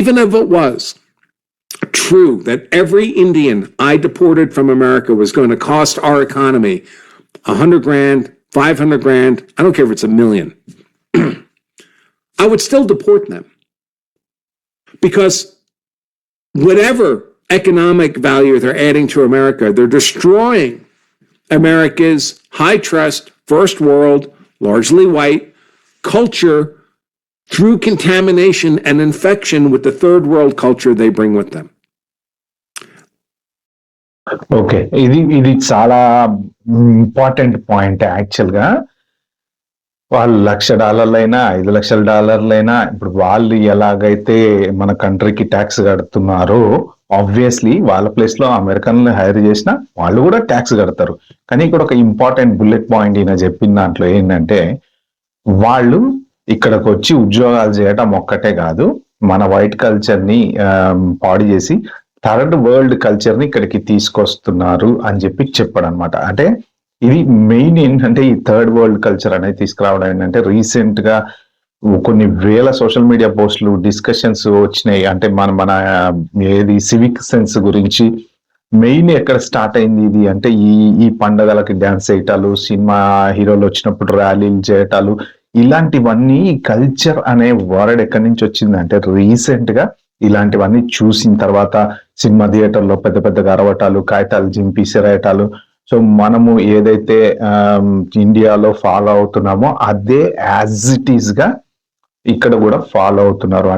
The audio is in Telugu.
Even if it was true that every Indian I deported from America was going to cost our economy 100 grand, 500 grand, I don't care if it's $1 million, I would still deport them. Because whatever economic value they're adding to America, they're destroying America's high trust, first world, largely white culture through contamination and infection with the third world culture they bring with them. Okay, ఇది చాలా ఇంపార్టెంట్ పాయింట్. యాక్చువల్ గా వాళ్ళు $1,00,000 $5,00,000 ఇప్పుడు వాళ్ళు ఎలాగైతే మన కంట్రీకి ట్యాక్స్ కడుతున్నారో, ఆబ్వియస్లీ వాళ్ళ ప్లేస్ లో అమెరికన్లు హైర్ చేసినా వాళ్ళు కూడా ట్యాక్స్ కడతారు. కానీ ఇక్కడ ఒక ఇంపార్టెంట్ బుల్లెట్ పాయింట్ ఈయన చెప్పిన దాంట్లో ఏంటంటే, వాళ్ళు ఇక్కడికి వచ్చి ఉద్యోగాలు చేయడం ఒక్కటే కాదు, మన వైట్ కల్చర్ ని పాడు చేసి థర్డ్ వరల్డ్ కల్చర్ ని ఇక్కడికి తీసుకొస్తున్నారు అని చెప్పాడు అనమాట. అంటే ఇది మెయిన్ ఏంటంటే, ఈ థర్డ్ వరల్డ్ కల్చర్ అనేది తీసుకురావడం ఏంటంటే, రీసెంట్ గా కొన్ని వేల సోషల్ మీడియా పోస్టులు, డిస్కషన్స్ వచ్చినాయి. అంటే మన ఏది సివిక్ సెన్స్ గురించి మెయిన్ ఎక్కడ స్టార్ట్ అయింది ఇది అంటే, ఈ పండగలకి డాన్స్ చేయటాలు, సినిమా హీరోలు వచ్చినప్పుడు ర్యాలీలు చేయటాలు, ఇలాంటివన్నీ కల్చర్ అనే వర్డ్ ఎక్కడి నుంచి వచ్చిందంటే, రీసెంట్ గా ఇలాంటివన్నీ చూసిన తర్వాత సినిమా థియేటర్లో పెద్ద పెద్దగా అరవటాలు, కాగితాలు జింపి సిరేయటాలు. సో మనము ఏదైతే ఇండియాలో ఫాలో అవుతున్నామో అదే యాజ్ ఇట్ ఈస్ గా ఇక్కడ కూడా ఫాలో అవుతున్నారు.